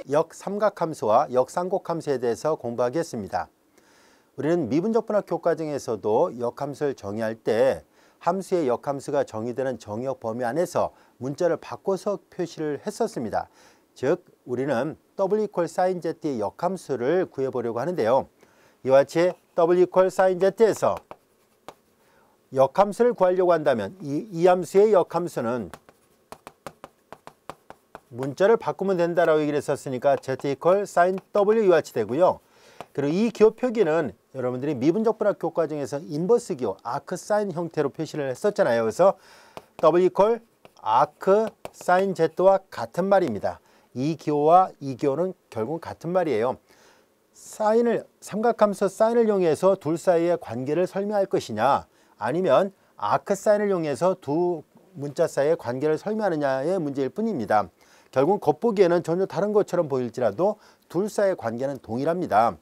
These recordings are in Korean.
역삼각함수와 역쌍곡함수에 대해서 공부하겠습니다. 우리는 미분적분학 교과정에서도 역함수를 정의할 때 함수의 역함수가 정의되는 정의역 범위 안에서 문자를 바꿔서 표시를 했었습니다. 즉 우리는 w = sin z의 역함수를 구해보려고 하는데요. 이와 같이 w = sin z에서 역함수를 구하려고 한다면 이 함수의 역함수는 문자를 바꾸면 된다라고 얘기를 했었으니까 z = sin w 이와 같이 되고요. 그리고 이 기호 표기는 여러분들이 미분적분학 교과정에서 인버스 기호 아크사인 형태로 표시를 했었잖아요. 그래서 w = 아크사인 z와 같은 말입니다. 이 기호와 이 기호는 결국 같은 말이에요. 삼각함수 사인을 이용해서 둘 사이의 관계를 설명할 것이냐, 아니면 아크사인을 이용해서 두 문자 사이의 관계를 설명하느냐의 문제일 뿐입니다. 결국 겉보기에는 전혀 다른 것처럼 보일지라도 둘 사이의 관계는 동일합니다.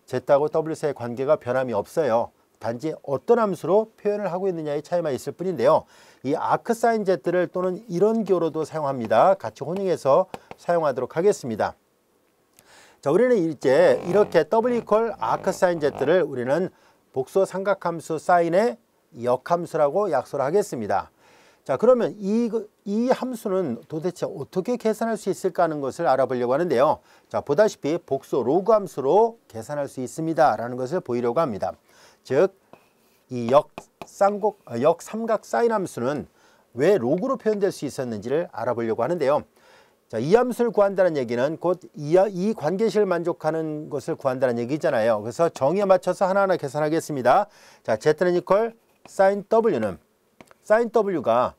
Z하고 W 사이의 관계가 변함이 없어요. 단지 어떤 함수로 표현을 하고 있느냐의 차이만 있을 뿐인데요. 이 아크사인 Z를 또는 이런 기호로도 사용합니다. 같이 혼용해서 사용하도록 하겠습니다. 자, 우리는 이제 이렇게 W = 아크사인 Z를 우리는 복수 삼각함수 사인의 역함수라고 약소를 하겠습니다. 자, 그러면 이 함수는 도대체 어떻게 계산할 수 있을까 하는 것을 알아보려고 하는데요. 자, 보다시피 복수 로그 함수로 계산할 수 있습니다 라는 것을 보이려고 합니다. 즉 이 역삼각 사인 함수는 왜 로그로 표현될 수 있었는지를 알아보려고 하는데요. 자, 이 함수를 구한다는 얘기는 곧 이 관계식을 만족하는 것을 구한다는 얘기잖아요. 그래서 정의에 맞춰서 하나하나 계산하겠습니다. 자, z는 이퀄 sin w는 sin w가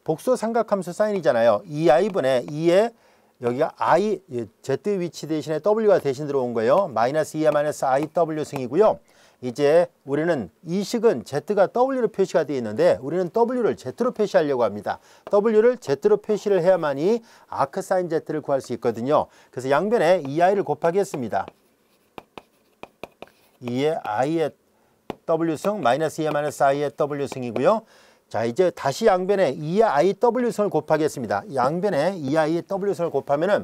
복수 삼각함수 사인이잖아요. 2i분의 2에 여기가 i, z 위치 대신에 w가 대신 들어온 거예요. 마이너스 2에 마이너스 i w 승이고요. 이제 우리는 이 식은 z가 w로 표시가 되어 있는데 우리는 w를 z로 표시하려고 합니다. w를 z로 표시를 해야만이 아크사인 z를 구할 수 있거든요. 그래서 양변에 2i를 곱하겠습니다. 2의 i의 w승 마이너스 2의 마이너스 i의 w승이고요. 자, 이제 다시 양변에 2의 i w승을 곱하겠습니다. 양변에 2i의 w승을 곱하면은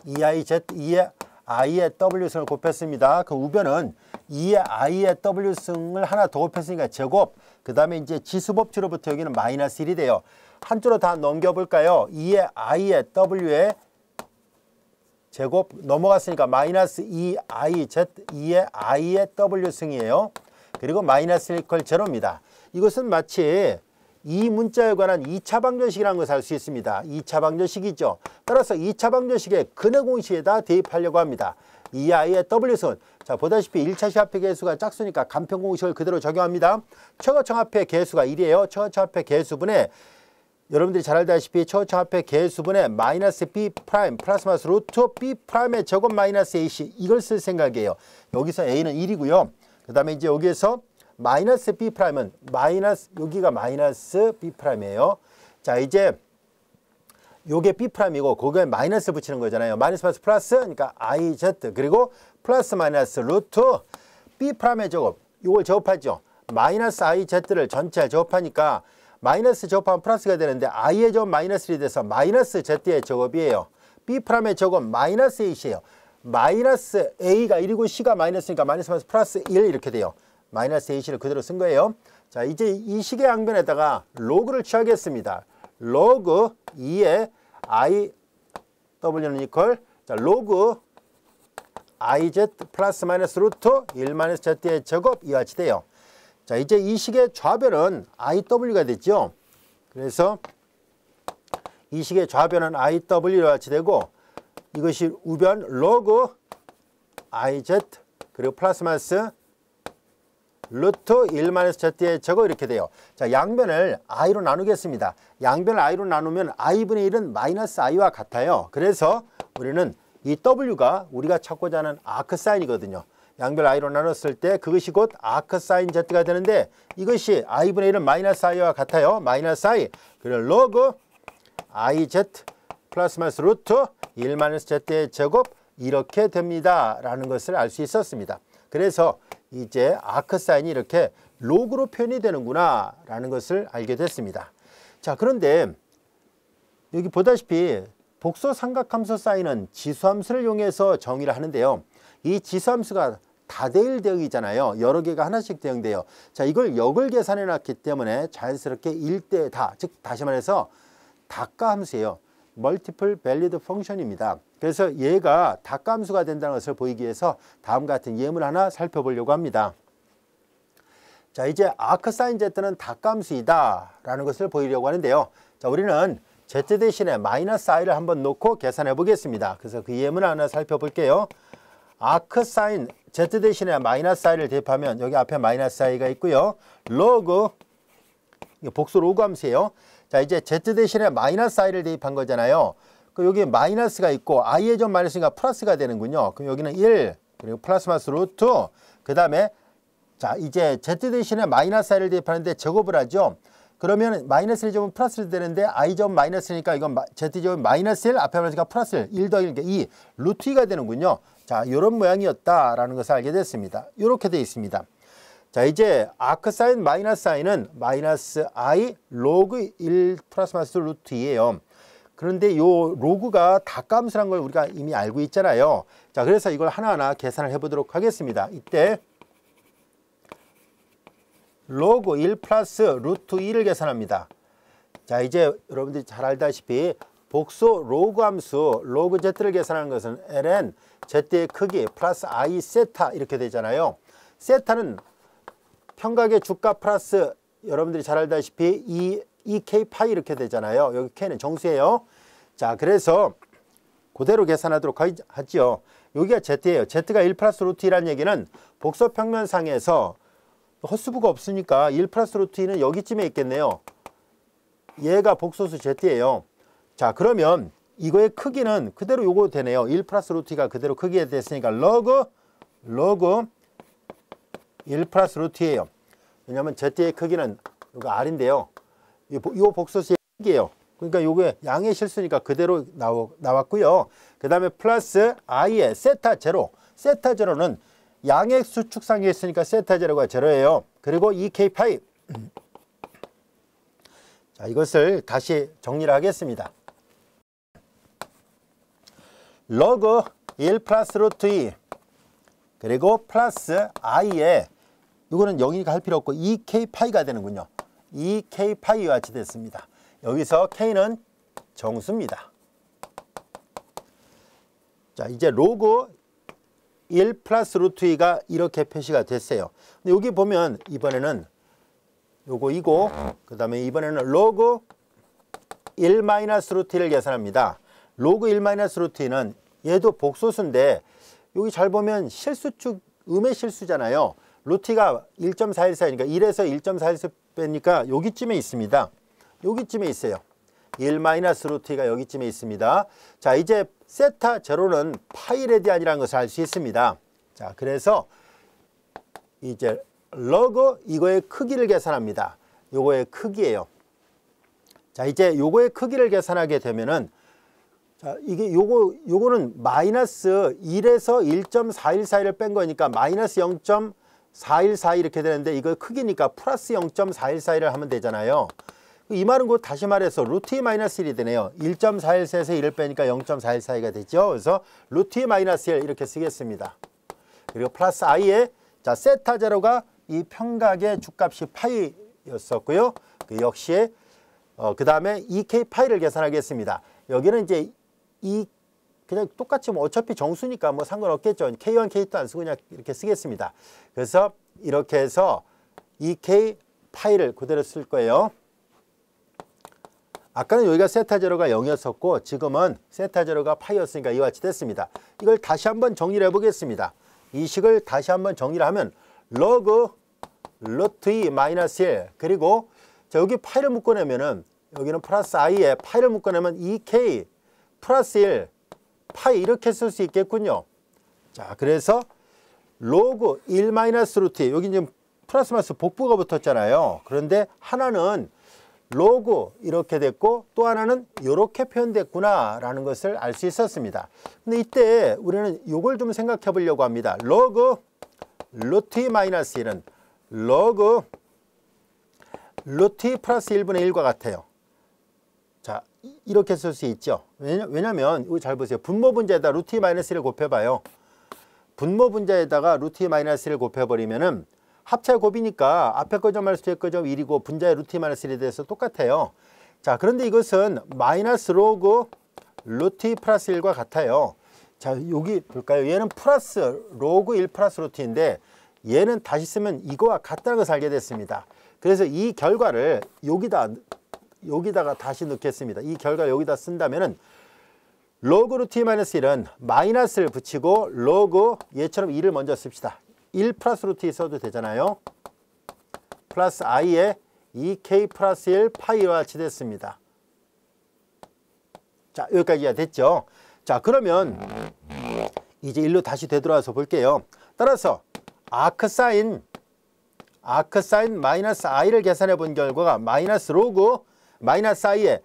2의 i의 w승을 곱했습니다. 그 우변은 2의 i의 w승을 하나 더 곱했으니까 제곱, 그 다음에 이제 지수법칙으로부터 여기는 마이너스 1이 돼요. 한쪽으로 다 넘겨볼까요? 2의 i의 w의 제곱 넘어갔으니까 마이너스 2iz 2의 i의 w승이에요. 그리고 마이너스 1 이퀄 제로입니다. 이것은 마치 이 문자에 관한 2차 방정식이라는 것을 알 수 있습니다. 2차 방정식이죠. 따라서 2차 방정식의 근의 공식에다 대입하려고 합니다. 2i의 w승은 자, 보다시피 1차 시합의 개수가 짝수니까 간편 공식을 그대로 적용합니다. 최고청 합의 개수가 1이에요. 최고청 합의 개수분의 여러분들이 잘 알다시피 최고청 합의 개수분의 마이너스 b 프라임 플러스 마이너스 루트 b 프라임의 제곱 마이너스 ac 이걸 쓸 생각이에요. 여기서 a는 1이고요. 그 다음에 이제 여기에서 마이너스 b 프라임은 마이너스 여기가 마이너스 b 프라임이에요. 자, 이제 요게 b 프라임이고 거기에 마이너스 붙이는 거잖아요. 마이너스 플러스 그러니까 iz 그리고 플러스 마이너스 루트 b 프라임의 제곱 요걸 제곱하죠. 마이너스 iz를 전체 제곱하니까 마이너스 제곱하면 플러스가 되는데 i의 제곱 마이너스 1이 돼서 마이너스 z의 제곱이에요. b 프라임의 제곱 마이너스 a이에요. 마이너스 a가 1이고 c가 마이너스니까 마이너스 플러스 1 이렇게 돼요. 마이너스 ac를 그대로 쓴 거예요. 자, 이제 이 식의 양변에다가 로그를 취하겠습니다. 로그 2의 i w는 이퀄 자, 로그 iz 플러스 마이너스 루트 1 마이너스 z의 제곱 이와 같이 돼요. 자, 이제 이 식의 좌변은 iw가 됐죠. 그래서 이 식의 좌변은 iw와 같이 되고 이것이 우변 로그 iz 그리고 플러스 마이너스 루트 1 마이너스 z의 제곱 이렇게 돼요. 자, 양변을 i로 나누겠습니다. 양변을 i로 나누면 i분의 1은 마이너스 i와 같아요. 그래서 우리는 이 w가 우리가 찾고자 하는 아크사인이거든요. 양변 i로 나눴을 때 그것이 곧 아크사인 z가 되는데 이것이 i분의 1은 마이너스 i와 같아요. 마이너스 i 그리고 로그 iz 플러스 마이너스 루트 1 마이너스 z의 제곱 이렇게 됩니다 라는 것을 알 수 있었습니다. 그래서 이제 아크사인이 이렇게 로그로 표현이 되는구나 라는 것을 알게 됐습니다. 자, 그런데 여기 보다시피 복소 삼각함수 사인은 지수함수를 이용해서 정의를 하는데요. 이 지수함수가 다대일 대응이잖아요. 여러 개가 하나씩 대응돼요. 자, 이걸 역을 계산해 놨기 때문에 자연스럽게 1대 다, 즉 다시 말해서 다가 함수예요. 멀티플 밸리드 펑션입니다. 그래서 얘가 다가 함수가 된다는 것을 보이기 위해서 다음 같은 예문 하나 살펴보려고 합니다. 자, 이제 아크사인 Z는 다가 함수이다 라는 것을 보이려고 하는데요. 자, 우리는 Z 대신에 마이너스 i를 한번 놓고 계산해 보겠습니다. 그래서 그 예문 하나 살펴볼게요. 아크사인 Z 대신에 마이너스 i를 대입하면 여기 앞에 마이너스 i가 있고요. 로그, 복수 로그 함수예요. 자, 이제 Z 대신에 마이너스 i를 대입한 거잖아요. 그 여기 마이너스가 있고 i의 점 마이너스니까 플러스가 되는군요. 그럼 여기는 1, 그리고 플러스 마이너스 루트, 그 다음에 자, 이제 Z 대신에 마이너스 i를 대입하는데 제곱을 하죠. 그러면 마이너스 1점은 플러스 1 되는데 i점 마이너스니까 이건 z점은 마이너스 1, 앞에 마이너스가 플러스 1, 1 더하기 2, 루트 2가 되는군요. 자, 이런 모양이었다라는 것을 알게 됐습니다. 이렇게 되어 있습니다. 자, 이제 아크사인 마이너스 i는 마이너스 i 로그 1 플러스 마이너스 루트 2예요. 그런데 요 로그가 다감수라는 걸 우리가 이미 알고 있잖아요. 자, 그래서 이걸 하나하나 계산을 해보도록 하겠습니다. 이때 로그 1 플러스 루트 2를 계산합니다. 자, 이제 여러분들이 잘 알다시피 복소 로그 함수 로그 z를 계산하는 것은 ln z의 크기 플러스 i 세타 이렇게 되잖아요. 세타는 평각의 주가 플러스 여러분들이 잘 알다시피 2k 파이 이렇게 되잖아요. 여기 k는 정수예요. 자, 그래서 그대로 계산하도록 하죠. 여기가 z예요. z가 1 플러스 루트 2라는 얘기는 복소 평면상에서 헛수부가 없으니까 1 플러스 루트 2는 여기쯤에 있겠네요. 얘가 복소수 z예요. 자, 그러면 이거의 크기는 그대로 요거 되네요. 1 플러스 루트 2가 그대로 크기에 됐으니까 로그 1 플러스 루트 2예요. 왜냐하면 z의 크기는 이거 r인데요. 이 복소수의 크기예요. 그러니까 요게 양의 실수니까 그대로 나왔고요. 그 다음에 플러스 i의 세타 제로. 세타 제로는 양의 수축상에 있으니까 세타 제로가 제로예요. 그리고 2k 파이. 자, 이것을 다시 정리를 하겠습니다. 로그 1 플러스 루트 2 그리고 플러스 i에 이거는 여기니까 할 필요 없고 2k 파이가 되는군요. 2k 파이와 같이 됐습니다. 여기서 k는 정수입니다. 자, 이제 로그 1 플러스 루트 2가 이렇게 표시가 됐어요. 근데 여기 보면 이번에는 요거 이고 그 다음에 이번에는 로그 1 마이너스 루트 2를 계산합니다. 로그 1 마이너스 루트 2는 얘도 복소수인데 여기 잘 보면 실수축 음의 실수잖아요. 루트 2가 1.414니까 1에서 1.414 빼니까 여기쯤에 있습니다. 여기쯤에 있어요. 1 마이너스 루트 2가 여기쯤에 있습니다. 자, 이제 세타 제로는 파이 레디안이라는 것을 알 수 있습니다. 자, 그래서 이제 로그 이거의 크기를 계산합니다. 요거의 크기예요. 자, 이제 요거의 크기를 계산하게 되면은 자, 이게 요거는 마이너스 1에서 1.414를 pen 거니까 마이너스 0.414 이렇게 되는데 이거 크기니까 플러스 0.414를 하면 되잖아요. 이 말은 곧 다시 말해서 루트 2 마이너스 1이 되네요. 1.414에서 1을 빼니까 0.414가 되죠. 그래서 루트 2 마이너스 1 이렇게 쓰겠습니다. 그리고 플러스 i에 자, 세타 제로가 이 평각의 주값이 파이였었고요. 그 역시 그 다음에 2k 파이를 계산하겠습니다. 여기는 이제 그냥 똑같이 뭐 어차피 정수니까 뭐 상관없겠죠. k1, k2 안 쓰고 그냥 이렇게 쓰겠습니다. 그래서 이렇게 해서 2k 파이를 그대로 쓸 거예요. 아까는 여기가 세타 제로가 0이었었고 지금은 세타 제로가 파이였으니까 이와 같이 됐습니다. 이걸 다시 한번 정리를 해보겠습니다. 이 식을 다시 한번 정리를 하면 로그 루트 2 마이너스 1 그리고 자, 여기 파이를 묶어내면은 여기는 플러스 i에 파이를 묶어내면 2k 플러스 1 파이 이렇게 쓸 수 있겠군요. 자, 그래서 로그 1 마이너스 루트 2 여기 지금 플러스 마이너스 복부가 붙었잖아요. 그런데 하나는 로그 이렇게 됐고 또 하나는 이렇게 표현됐구나 라는 것을 알 수 있었습니다. 근데 이때 우리는 이걸 좀 생각해 보려고 합니다. 로그 루트 2 마이너스 1은 로그 루트 2 플러스 1분의 1과 같아요. 자, 이렇게 쓸 수 있죠. 왜냐면 이거 잘 보세요. 분모 분자에다 루트 2 마이너스 1을 곱해봐요. 분모 분자에다가 루트 2 마이너스 1을 곱해버리면은 합차 곱이니까 앞에 거 점 마이너스 뒤에 거 점 1이고 분자의 루트 2 마이너스 1에 대해서 똑같아요. 자, 그런데 이것은 마이너스 로그 루트 2 플러스 1과 같아요. 자, 여기 볼까요? 얘는 플러스 로그 1 플러스 루트 2인데 얘는 다시 쓰면 이거와 같다는 것을 알게 됐습니다. 그래서 이 결과를 여기다가 다시 넣겠습니다. 이 결과를 여기다 쓴다면은 로그 루트 2 마이너스 1은 마이너스를 붙이고 로그 얘처럼 2를 먼저 씁시다. 1 플러스 루트 2 써도 되잖아요. 플러스 i에 2k 플러스 1 파이와 같이 됐습니다. 자, 여기까지가 됐죠. 자, 그러면 이제 일로 다시 되돌아서 볼게요. 따라서 아크사인 마이너스 i를 계산해 본 결과가 마이너스 로그 마이너스 i에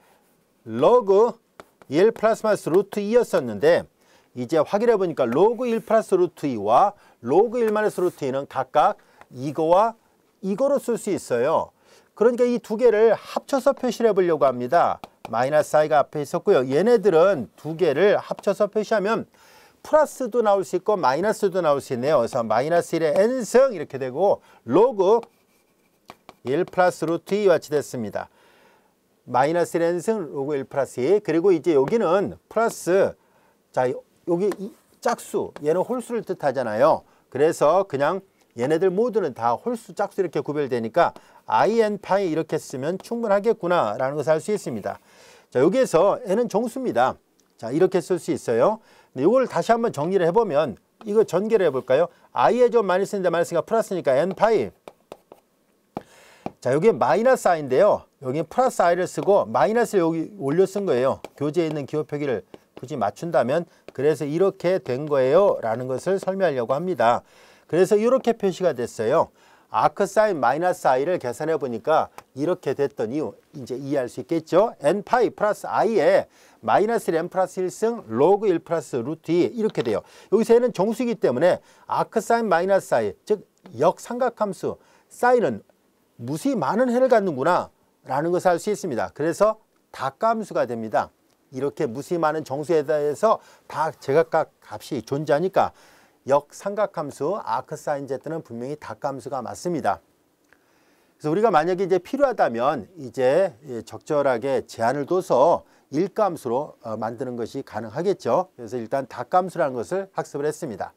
로그 1 플러스 마이너스 루트 2였었는데 이제 확인해 보니까 로그 1 플러스 루트 2와 로그 1 마이너스 루트 2는 각각 이거와 이거로 쓸 수 있어요. 그러니까 이 두 개를 합쳐서 표시를 해보려고 합니다. 마이너스 i가 앞에 있었고요. 얘네들은 두 개를 합쳐서 표시하면 플러스도 나올 수 있고 마이너스도 나올 수 있네요. 그래서 마이너스 1의 n승 이렇게 되고 로그 1 플러스 루트 2와 같이 됐습니다. 마이너스 1 n승 로그 1 플러스 2. 그리고 이제 여기는 플러스, 자, 여기 짝수, 얘는 홀수를 뜻하잖아요. 그래서 그냥 얘네들 모두는 다 홀수, 짝수 이렇게 구별되니까 in 파이 이렇게 쓰면 충분하겠구나 라는 것을 알 수 있습니다. 자, 여기에서 n은 정수입니다. 자, 이렇게 쓸 수 있어요. 근데 이걸 다시 한번 정리를 해보면 이거 전개를 해볼까요? i에 좀 마이너스인데 마이너스가 플러스니까 n 파이. 자, 여기 마이너스 i인데요. 여기 플러스 i를 쓰고 마이너스를 여기 올려 쓴 거예요. 교재에 있는 기호 표기를 굳이 맞춘다면 그래서 이렇게 된 거예요 라는 것을 설명하려고 합니다. 그래서 이렇게 표시가 됐어요. 아크사인 마이너스 i를 계산해 보니까 이렇게 됐던 이유 이제 이해할 수 있겠죠. n 파이 플러스 i에 마이너스 n 플러스 1승 로그 1 플러스 루트 2 이렇게 돼요. 여기서 n은 정수이기 때문에 아크사인 마이너스 i 즉 역삼각함수 사인은 무수히 많은 해를 갖는구나 라는 것을 알 수 있습니다. 그래서 다감수가 됩니다. 이렇게 무수히 많은 정수에 대해서 다 제각각 값이 존재하니까 역삼각함수 아크사인 z는 분명히 다감수가 맞습니다. 그래서 우리가 만약에 이제 필요하다면 이제 적절하게 제한을 둬서 일감수로 만드는 것이 가능하겠죠. 그래서 일단 다감수라는 것을 학습을 했습니다.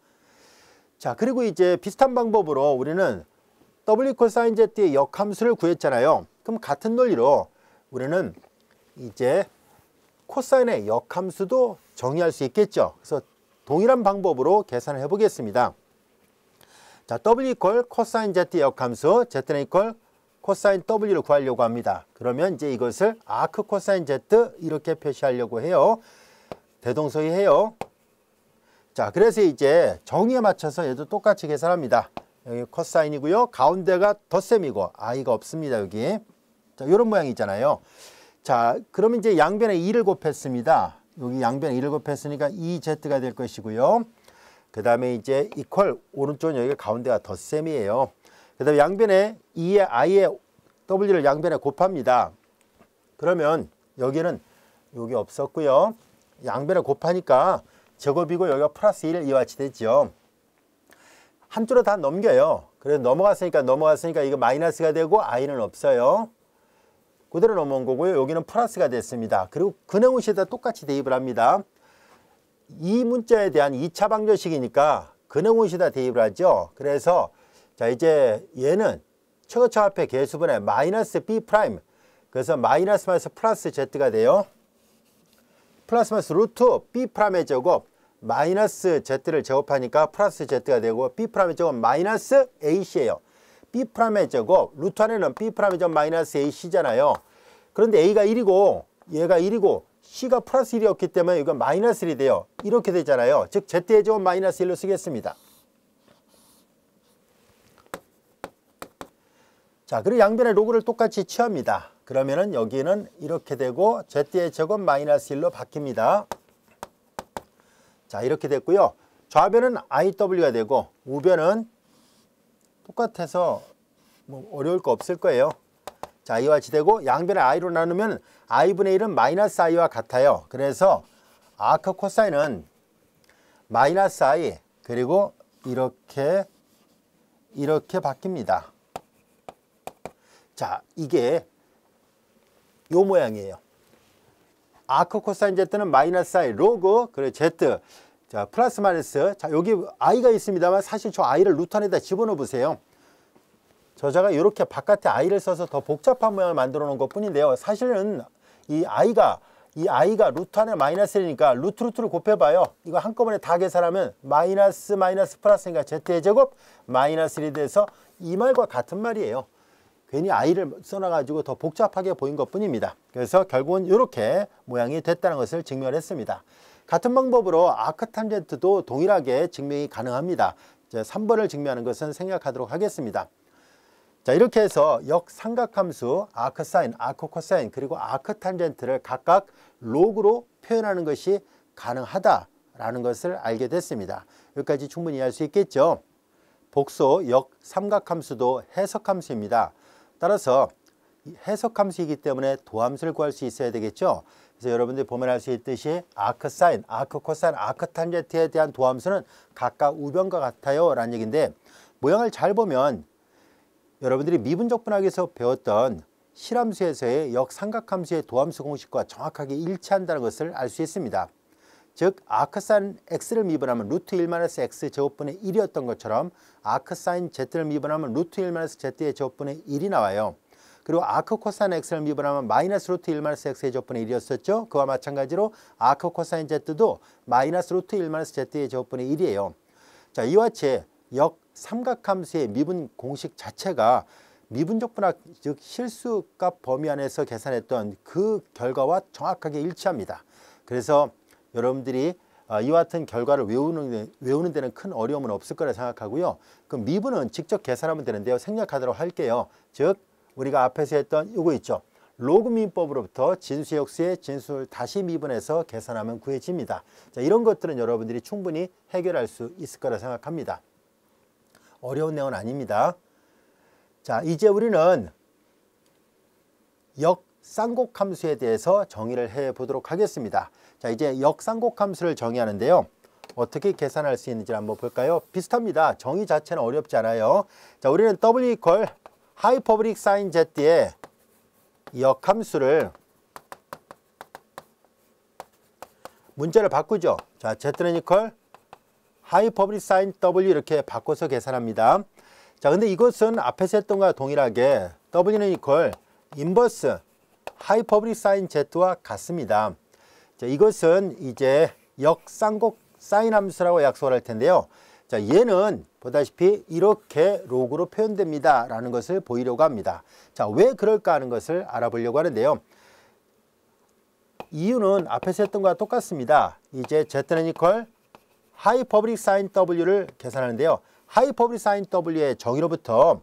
자, 그리고 이제 비슷한 방법으로 우리는 w 코사인 z의 역함수를 구했잖아요. 그럼 같은 논리로 우리는 이제 코사인의 역함수도 정의할 수 있겠죠. 그래서 동일한 방법으로 계산을 해보겠습니다. 자, w 이퀄 코사인 z의 역함수, z는 이퀄 코사인 w를 구하려고 합니다. 그러면 이제 이것을 아크 코사인 z 이렇게 표시하려고 해요. 대동소이해요. 자, 그래서 이제 정의에 맞춰서 얘도 똑같이 계산합니다. 여기 코사인이고요. 가운데가 덧셈이고 i가 없습니다. 여기. 자, 이런 모양이잖아요. 자, 그러면 이제 양변에 2를 곱했습니다. 여기 양변에 2를 곱했으니까 2z가 될 것이고요. 그 다음에 이제 이퀄 오른쪽은 여기가 가운데가 덧셈이에요. 그 다음에 양변에 2의 i의 w를 양변에 곱합니다. 그러면 여기는 여기 없었고요. 양변에 곱하니까 제곱이고 여기가 플러스 1 이와 같이 되죠. 한쪽으로 다 넘겨요. 그래서 넘어갔으니까 이거 마이너스가 되고 i는 없어요. 그대로 넘어온 거고요. 여기는 플러스가 됐습니다. 그리고 근해공식에다 똑같이 대입을 합니다. 이 문자에 대한 2차 방정식이니까 근해공식에다 대입을 하죠. 그래서 자, 이제 얘는 최고차 앞에 개수분의 마이너스 b 프라임. 그래서 마이너스 플러스 z가 돼요. 플러스 마이너스 루트 b 프라임의 제곱 마이너스 z를 제곱하니까 플러스 z가 되고 b 프라임의 제곱 마이너스 ac예요. b 프라임의 제곱 루트 안에는 b 프라임의 제곱 마이너스 ac잖아요. 그런데 a가 1이고 얘가 1이고 c가 플러스 1이었기 때문에 이건 마이너스 1이 돼요. 이렇게 되잖아요. 즉 z의 제곱 마이너스 1로 쓰겠습니다. 자, 그리고 양변의 로그를 똑같이 취합니다. 그러면은 여기는 이렇게 되고 z의 제곱 마이너스 1로 바뀝니다. 자, 이렇게 됐고요. 좌변은 iw가 되고 우변은 똑같아서 뭐 어려울 거 없을 거예요. 자, 이와 같이 되고 양변을 i로 나누면 i분의 1은 마이너스 i와 같아요. 그래서 아크 코사인은 마이너스 i 그리고 이렇게 바뀝니다. 자, 이게 요 모양이에요. 아크 코사인 z는 마이너스 i 로그 그리고 z 자 플러스 마이너스 자 여기 i가 있습니다만 사실 저 i를 루트 안에다 집어넣어 보세요. 저자가 이렇게 바깥에 i를 써서 더 복잡한 모양을 만들어 놓은 것 뿐인데요. 사실은 이 i가 루트 안에 마이너스 1이니까 루트를 곱해봐요. 이거 한꺼번에 다 계산하면 마이너스 플러스니까 z의 제곱 마이너스 1이 돼서 이 말과 같은 말이에요. 괜히 i를 써놔가지고 더 복잡하게 보인 것 뿐입니다. 그래서 결국은 이렇게 모양이 됐다는 것을 증명했습니다. 같은 방법으로 아크탄젠트도 동일하게 증명이 가능합니다. 이제 3번을 증명하는 것은 생략하도록 하겠습니다. 자, 이렇게 해서 역삼각함수 아크사인, 아크코사인 그리고 아크탄젠트를 각각 로그로 표현하는 것이 가능하다라는 것을 알게 됐습니다. 여기까지 충분히 이해할 수 있겠죠. 복소 역삼각함수도 해석함수입니다. 따라서 해석함수이기 때문에 도함수를 구할 수 있어야 되겠죠. 그래서 여러분들이 보면 알 수 있듯이 아크사인, 아크코사인, 아크탄젠트에 대한 도함수는 각각 우변과 같아요 라는 얘기인데 모양을 잘 보면 여러분들이 미분적 분학에서 배웠던 실함수에서의 역삼각함수의 도함수 공식과 정확하게 일치한다는 것을 알 수 있습니다. 즉 아크사인 x를 미분하면 루트 1-x 제곱분의 1이었던 것처럼 아크사인 z를 미분하면 루트 1-z의 제곱분의 1이 나와요. 그리고 아크코사인 x를 미분하면 마이너스 루트 1-x의 제곱분의 1이었었죠. 그와 마찬가지로 아크코사인 z도 마이너스 루트 1-z의 제곱분의 1이에요. 자, 이와 같이 역삼각함수의 미분 공식 자체가 미분적 분학 즉 실수값 범위 안에서 계산했던 그 결과와 정확하게 일치합니다. 그래서 여러분들이 이와 같은 결과를 외우는 데는 큰 어려움은 없을 거라 생각하고요. 그 미분은 직접 계산하면 되는데요. 생략하도록 할게요. 즉 우리가 앞에서 했던 이거 있죠. 로그민법으로부터 진수의 역수의 진수를 다시 미분해서 계산하면 구해집니다. 자, 이런 것들은 여러분들이 충분히 해결할 수 있을 거라 생각합니다. 어려운 내용은 아닙니다. 자, 이제 우리는 역쌍곡함수에 대해서 정의를 해 보도록 하겠습니다. 자, 이제 역쌍곡함수를 정의하는데요. 어떻게 계산할 수 있는지 한번 볼까요? 비슷합니다. 정의 자체는 어렵지 않아요. 자, 우리는 W 이퀄 하이퍼보릭 사인 Z의 역함수를 문자를 바꾸죠. 자, Z는 이퀄 하이퍼보릭 사인 W 이렇게 바꿔서 계산합니다. 자, 근데 이것은 앞에서 했던 것과 동일하게 W는 이퀄 인버스 하이퍼보릭 사인 Z와 같습니다. 자, 이것은 이제 역쌍곡 사인 함수라고 약속을 할 텐데요. 자, 얘는 보다시피 이렇게 로그로 표현됩니다 라는 것을 보이려고 합니다. 자, 왜 그럴까 하는 것을 알아보려고 하는데요. 이유는 앞에서 했던 것과 똑같습니다. 이제 Z는 이퀄 하이퍼보릭 사인 W를 계산하는데요. 하이퍼보릭 사인 W의 정의로부터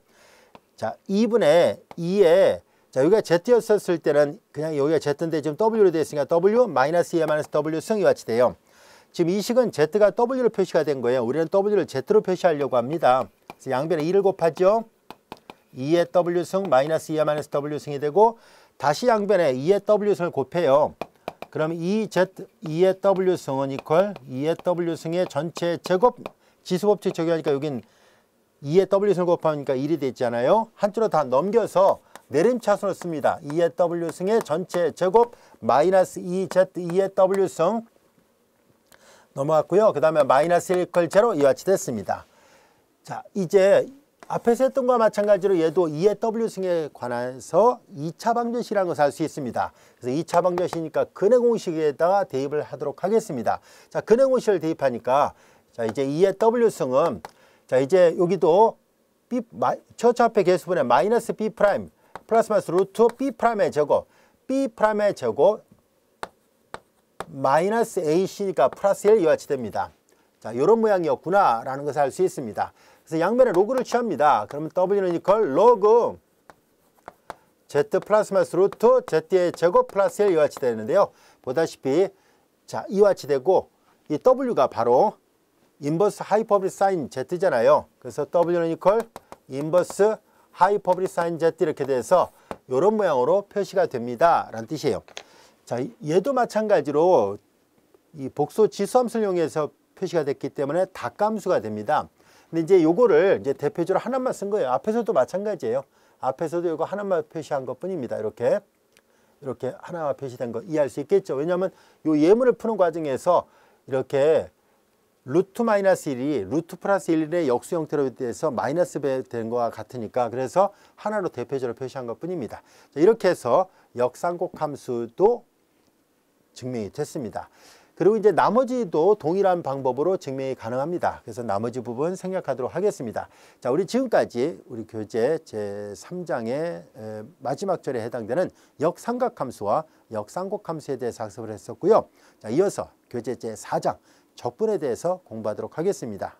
자 2분의 2에 자 여기가 Z였었을 때는 그냥 여기가 Z인데 지금 W로 되어 있으니까 W 마이너스 2에 마이너스 W 승이 같이 돼요. 지금 이 식은 Z가 W로 표시가 된 거예요. 우리는 W를 Z로 표시하려고 합니다. 그래서 양변에 2를 곱하죠. 2의 W승 마이너스 2의 마이너스 W승이 되고 다시 양변에 2의 W승을 곱해요. 그럼 2의 W승은 이퀄 2의 W승의 전체 제곱 지수법칙 적용하니까 여긴 2의 W승을 곱하니까 1이 되잖아요. 한줄로 다 넘겨서 내림차순으로 씁니다. 2의 W승의 전체 제곱 마이너스 2Z 2의 W승 넘어갔고요. 그 다음에 마이너스 1 이퀄 제로 이와 같이 됐습니다. 자, 이제 앞에서 했던 것과 마찬가지로 얘도 2의 W승에 관해서 2차 방정식이라는 것을 알 수 있습니다. 그래서 2차 방정식이니까 근의 공식에다가 대입을 하도록 하겠습니다. 자, 근의 공식을 대입하니까 자, 이제 2의 W승은 자, 이제 여기도 B, 처처합의 개수분의 마이너스 B 프라임 플러스 마이너스 루트 B 프라임의 제곱 B 프라임의 제곱 마이너스 AC가 플러스 1 이와 같이 됩니다. 자, 이런 모양이었구나 라는 것을 알 수 있습니다. 그래서 양변에 로그를 취합니다. 그러면 W는 이퀄 로그 Z 플러스 마이너스 루트 Z의 제곱 플러스 1 이와 같이 되는데요. 보다시피 자, 이와 같이 되고 이 W가 바로 인버스 하이퍼보릭 사인 Z잖아요. 그래서 W는 이퀄 인버스 하이퍼보릭 사인 Z 이렇게 돼서 이런 모양으로 표시가 됩니다 라는 뜻이에요. 자, 얘도 마찬가지로 이 복소 지수함수를 이용해서 표시가 됐기 때문에 닭감수가 됩니다. 근데 이제 요거를 이제 대표적으로 하나만 쓴 거예요. 앞에서도 마찬가지예요. 앞에서도 이거 하나만 표시한 것 뿐입니다. 이렇게 하나만 표시된 거 이해할 수 있겠죠. 왜냐하면 요 예문을 푸는 과정에서 이렇게 루트 마이너스 1이 루트 플러스 1의 역수 형태로 돼서 마이너스 된 거와 같으니까 그래서 하나로 대표적으로 표시한 것 뿐입니다. 자, 이렇게 해서 역삼각 함수도 증명이 됐습니다. 그리고 이제 나머지도 동일한 방법으로 증명이 가능합니다. 그래서 나머지 부분 생략하도록 하겠습니다. 자, 우리 지금까지 우리 교재 제3장의 마지막 절에 해당되는 역삼각함수와 역쌍곡함수에 대해서 학습을 했었고요. 자, 이어서 교재 제4장 적분에 대해서 공부하도록 하겠습니다.